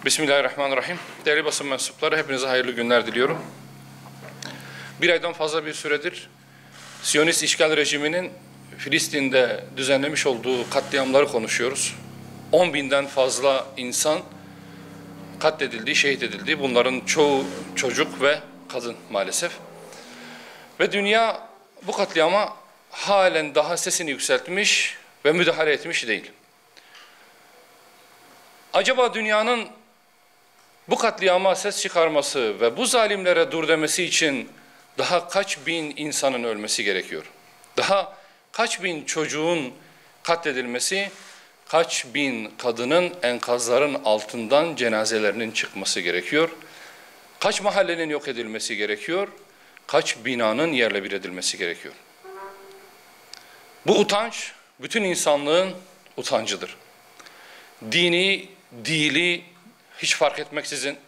Bismillahirrahmanirrahim. Değerli basın mensupları, hepinize hayırlı günler diliyorum. Bir aydan fazla bir süredir Siyonist işgal rejiminin Filistin'de düzenlemiş olduğu katliamları konuşuyoruz. 10 binden fazla insan katledildi, şehit edildi. Bunların çoğu çocuk ve kadın maalesef. Ve dünya bu katliama halen daha sesini yükseltmiş ve müdahale etmiş değil. Acaba dünyanın bu katliama ses çıkarması ve bu zalimlere dur demesi için daha kaç bin insanın ölmesi gerekiyor? Daha kaç bin çocuğun katledilmesi, kaç bin kadının enkazların altından cenazelerinin çıkması gerekiyor? Kaç mahallenin yok edilmesi gerekiyor? Kaç binanın yerle bir edilmesi gerekiyor? Bu utanç bütün insanlığın utancıdır. Dini, dili hiç fark etmeksizin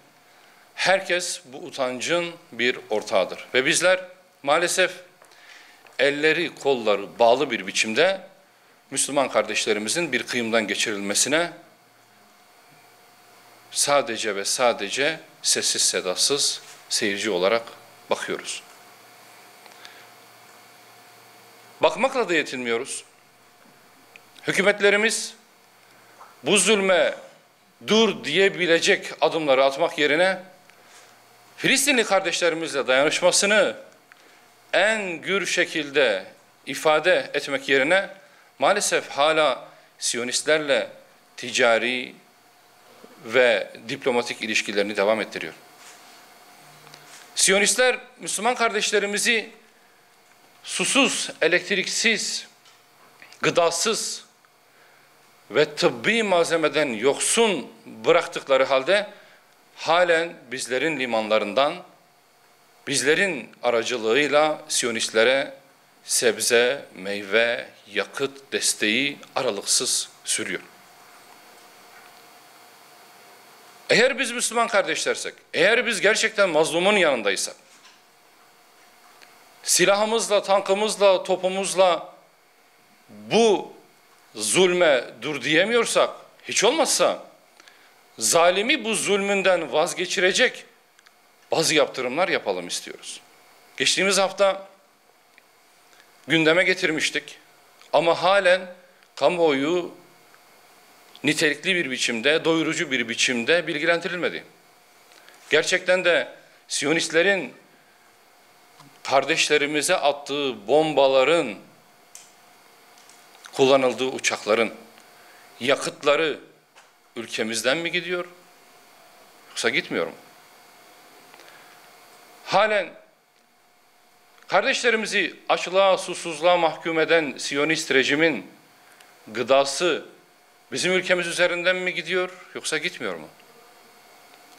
herkes bu utancın bir ortağıdır. Ve bizler maalesef elleri kolları bağlı bir biçimde Müslüman kardeşlerimizin bir kıyımdan geçirilmesine sadece ve sadece sessiz sedasız seyirci olarak bakıyoruz. Bakmakla da yetinmiyoruz. Hükümetlerimiz bu zulme dur diyebilecek adımları atmak yerine Filistinli kardeşlerimizle dayanışmasını en gür şekilde ifade etmek yerine maalesef hala Siyonistlerle ticari ve diplomatik ilişkilerini devam ettiriyor. Siyonistler Müslüman kardeşlerimizi susuz, elektriksiz, gıdasız ve tıbbi malzemeden yoksun bıraktıkları halde halen bizlerin limanlarından, bizlerin aracılığıyla Siyonistlere sebze, meyve, yakıt desteği aralıksız sürüyor. Eğer biz Müslüman kardeşlersek, eğer biz gerçekten mazlumun yanındaysak, silahımızla, tankımızla, topumuzla bu zulme dur diyemiyorsak, hiç olmazsa zalimi bu zulmünden vazgeçirecek bazı yaptırımlar yapalım istiyoruz. Geçtiğimiz hafta gündeme getirmiştik ama halen kamuoyu nitelikli bir biçimde, doyurucu bir biçimde bilgilendirilmedi. Gerçekten de Siyonistlerin kardeşlerimize attığı bombaların, kullanıldığı uçakların yakıtları ülkemizden mi gidiyor, yoksa gitmiyor mu? Halen kardeşlerimizi açlığa, susuzluğa mahkum eden Siyonist rejimin gıdası bizim ülkemiz üzerinden mi gidiyor, yoksa gitmiyor mu?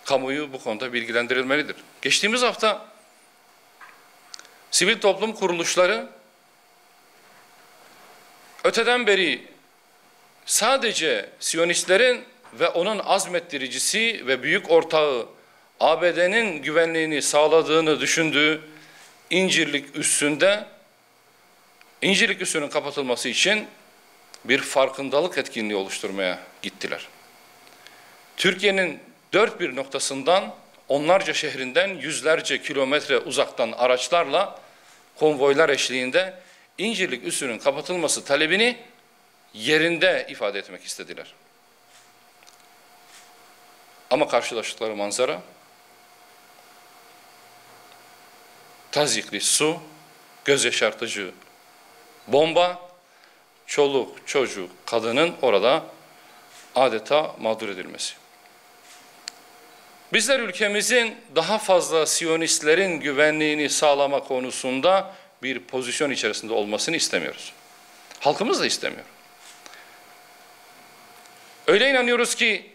Kamuoyu bu konuda bilgilendirilmelidir. Geçtiğimiz hafta sivil toplum kuruluşları öteden beri sadece Siyonistlerin ve onun azmettiricisi ve büyük ortağı ABD'nin güvenliğini sağladığını düşündüğü İncirlik Üssü'nde, İncirlik Üssü'nün kapatılması için bir farkındalık etkinliği oluşturmaya gittiler. Türkiye'nin dört bir noktasından, onlarca şehrinden yüzlerce kilometre uzaktan araçlarla, konvoylar eşliğinde İncirlik Üssü'nün kapatılması talebini yerinde ifade etmek istediler. Ama karşılaştıkları manzara tazyikli su, göz yaşartıcı bomba, çoluk, çocuk, kadının orada adeta mağdur edilmesi. Bizler ülkemizin daha fazla Siyonistlerin güvenliğini sağlama konusunda bir pozisyon içerisinde olmasını istemiyoruz. Halkımız da istemiyor. Öyle inanıyoruz ki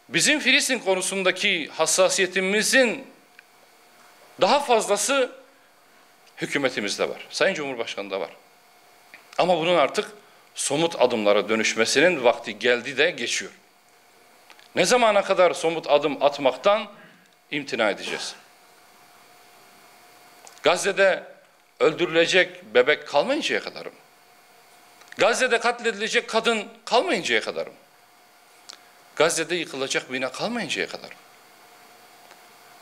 bizim Filistin konusundaki hassasiyetimizin daha fazlası hükümetimizde var. Sayın Cumhurbaşkanı'nda var. Ama bunun artık somut adımlara dönüşmesinin vakti geldi de geçiyor. Ne zamana kadar somut adım atmaktan imtina edeceğiz? Gazze'de öldürülecek bebek kalmayıncaya kadar mı? Gazze'de katledilecek kadın kalmayıncaya kadar mı? Gazze'de yıkılacak bina kalmayıncaya kadar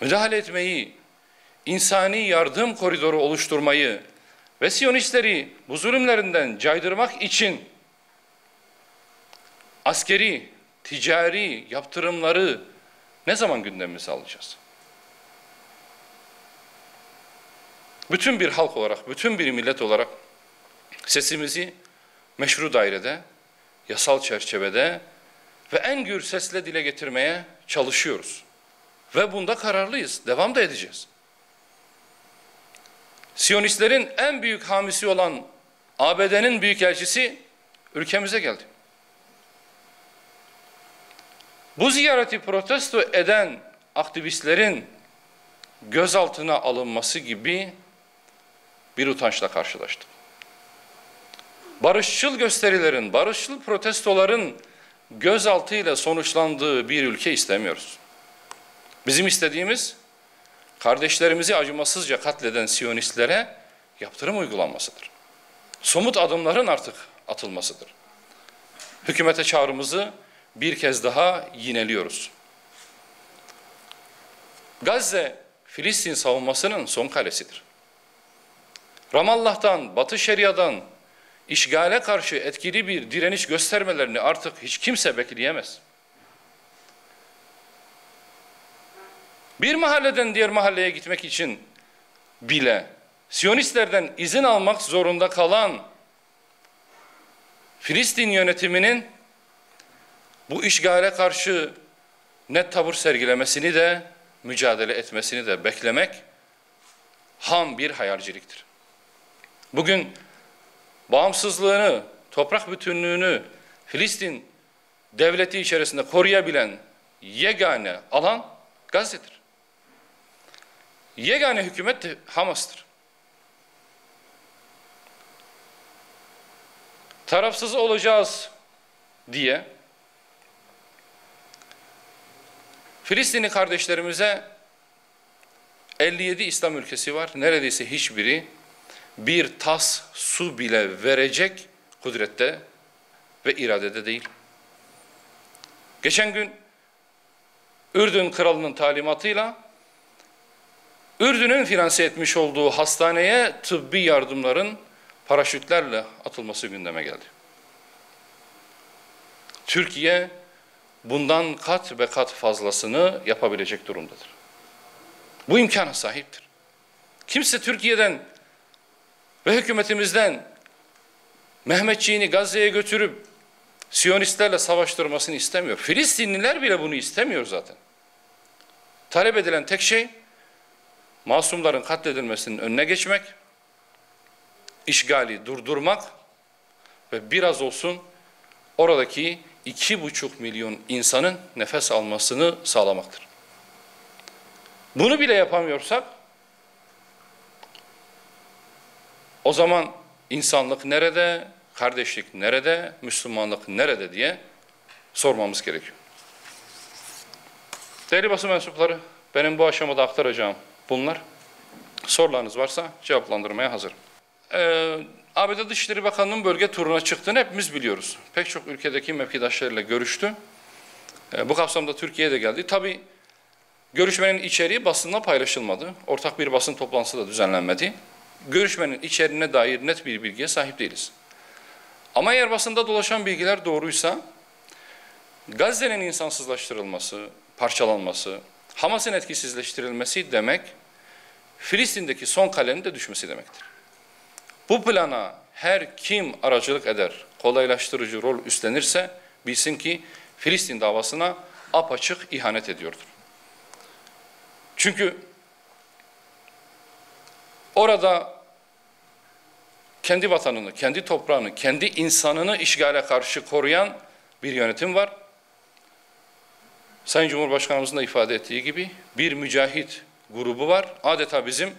müdahale etmeyi, insani yardım koridoru oluşturmayı ve Siyonistleri bu zulümlerinden caydırmak için askeri, ticari yaptırımları ne zaman gündemimize alacağız? Bütün bir halk olarak, bütün bir millet olarak sesimizi meşru dairede, yasal çerçevede ve en gür sesle dile getirmeye çalışıyoruz. Ve bunda kararlıyız, devam da edeceğiz. Siyonistlerin en büyük hamisi olan ABD'nin büyükelçisi ülkemize geldi. Bu ziyareti protesto eden aktivistlerin gözaltına alınması gibi bir utançla karşılaştık. Barışçıl gösterilerin, barışçıl protestoların gözaltıyla sonuçlandığı bir ülke istemiyoruz. Bizim istediğimiz kardeşlerimizi acımasızca katleden Siyonistlere yaptırım uygulanmasıdır. Somut adımların artık atılmasıdır. Hükümete çağrımızı bir kez daha yineliyoruz. Gazze, Filistin savunmasının son kalesidir. Ramallah'tan, Batı Şeria'dan işgale karşı etkili bir direniş göstermelerini artık hiç kimse bekleyemez. Bir mahalleden diğer mahalleye gitmek için bile Siyonistlerden izin almak zorunda kalan Filistin yönetiminin bu işgale karşı net tavır sergilemesini de, mücadele etmesini de beklemek ham bir hayalciliktir. Bugün bağımsızlığını, toprak bütünlüğünü Filistin devleti içerisinde koruyabilen yegane alan Gazze'dir. Yegane hükümet de Hamas'tır. Tarafsız olacağız diye Filistinli kardeşlerimize 57 İslam ülkesi var. Neredeyse hiçbiri bir tas su bile verecek kudrette ve iradede değil. Geçen gün Ürdün kralının talimatıyla Ürdün'ün finanse etmiş olduğu hastaneye tıbbi yardımların paraşütlerle atılması gündeme geldi. Türkiye bundan kat ve kat fazlasını yapabilecek durumdadır. Bu imkana sahiptir. Kimse Türkiye'den ve hükümetimizden Mehmetçiğini Gazze'ye götürüp Siyonistlerle savaştırmasını istemiyor. Filistinliler bile bunu istemiyor zaten. Talep edilen tek şey masumların katledilmesinin önüne geçmek, işgali durdurmak ve biraz olsun oradaki 2,5 milyon insanın nefes almasını sağlamaktır. Bunu bile yapamıyorsak o zaman insanlık nerede, kardeşlik nerede, Müslümanlık nerede diye sormamız gerekiyor. Değerli basın mensupları, benim bu aşamada aktaracağım bunlar. Sorularınız varsa cevaplandırmaya hazırım. ABD Dışişleri Bakanı'nın bölge turuna çıktığını hepimiz biliyoruz. Pek çok ülkedeki mevkidaşlarıyla görüştü. Bu kapsamda Türkiye'ye de geldi. Tabii görüşmenin içeriği basınla paylaşılmadı. Ortak bir basın toplantısı da düzenlenmedi. Görüşmenin içeriğine dair net bir bilgiye sahip değiliz. Ama eğer basında dolaşan bilgiler doğruysa, Gazze'nin insansızlaştırılması, parçalanması, Hamas'ın etkisizleştirilmesi demek, Filistin'deki son kalenin de düşmesi demektir. Bu plana her kim aracılık eder, kolaylaştırıcı rol üstlenirse, bilsin ki Filistin davasına apaçık ihanet ediyordur. Çünkü orada kendi vatanını, kendi toprağını, kendi insanını işgale karşı koruyan bir yönetim var. Sayın Cumhurbaşkanımızın da ifade ettiği gibi bir mücahit grubu var. Adeta bizim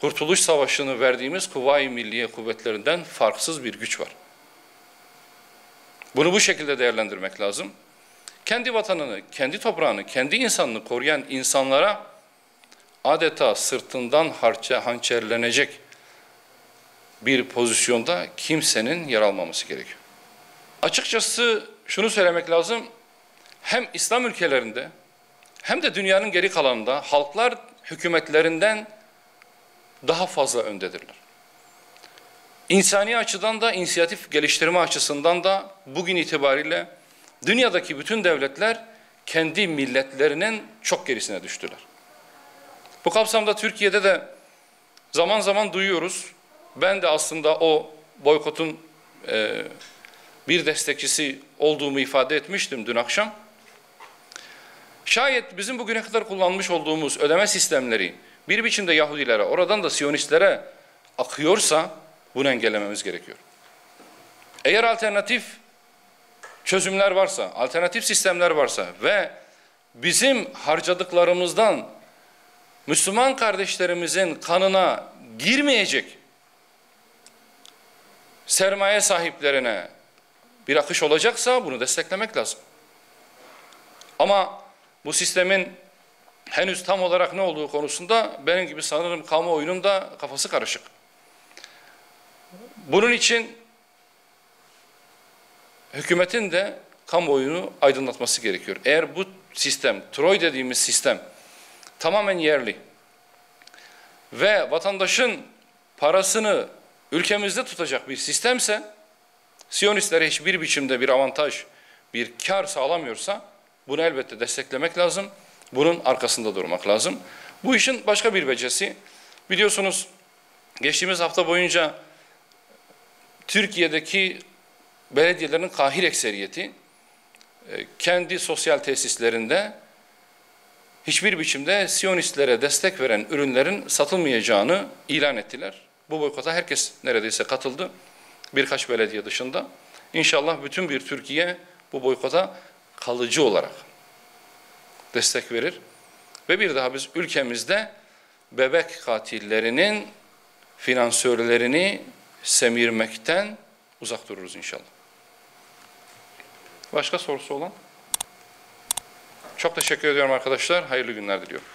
Kurtuluş Savaşı'nı verdiğimiz Kuvayi Milliye kuvvetlerinden farksız bir güç var. Bunu bu şekilde değerlendirmek lazım. Kendi vatanını, kendi toprağını, kendi insanını koruyan insanlara adeta sırtından hançerlenecek bir pozisyonda kimsenin yer almaması gerekiyor. Açıkçası şunu söylemek lazım, hem İslam ülkelerinde hem de dünyanın geri kalanında halklar hükümetlerinden daha fazla öndedirler. İnsani açıdan da, inisiyatif geliştirme açısından da bugün itibariyle dünyadaki bütün devletler kendi milletlerinin çok gerisine düştüler. Bu kapsamda Türkiye'de de zaman zaman duyuyoruz. Ben de aslında o boykotun bir destekçisi olduğumu ifade etmiştim dün akşam. Şayet bizim bugüne kadar kullanmış olduğumuz ödeme sistemleri bir biçimde Yahudilere, oradan da Siyonistlere akıyorsa bunu engellememiz gerekiyor. Eğer alternatif çözümler varsa, alternatif sistemler varsa ve bizim harcadıklarımızdan Müslüman kardeşlerimizin kanına girmeyecek sermaye sahiplerine bir akış olacaksa bunu desteklemek lazım. Ama bu sistemin henüz tam olarak ne olduğu konusunda benim gibi sanırım kamuoyunun da kafası karışık. Bunun için hükümetin de kamuoyunu aydınlatması gerekiyor. Eğer bu sistem, Troy dediğimiz sistem tamamen yerli ve vatandaşın parasını ülkemizde tutacak bir sistemse, Siyonistlere hiçbir biçimde bir avantaj, bir kar sağlamıyorsa bunu elbette desteklemek lazım. Bunun arkasında durmak lazım. Bu işin başka bir becesi, biliyorsunuz geçtiğimiz hafta boyunca Türkiye'deki belediyelerin kahir ekseriyeti kendi sosyal tesislerinde hiçbir biçimde Siyonistlere destek veren ürünlerin satılmayacağını ilan ettiler. Bu boykota herkes neredeyse katıldı. Birkaç belediye dışında. İnşallah bütün bir Türkiye bu boykota kalıcı olarak destek verir. Ve bir daha biz ülkemizde bebek katillerinin finansörlerini semirmekten uzak dururuz inşallah. Başka sorusu olan? Çok teşekkür ediyorum arkadaşlar. Hayırlı günler diliyorum.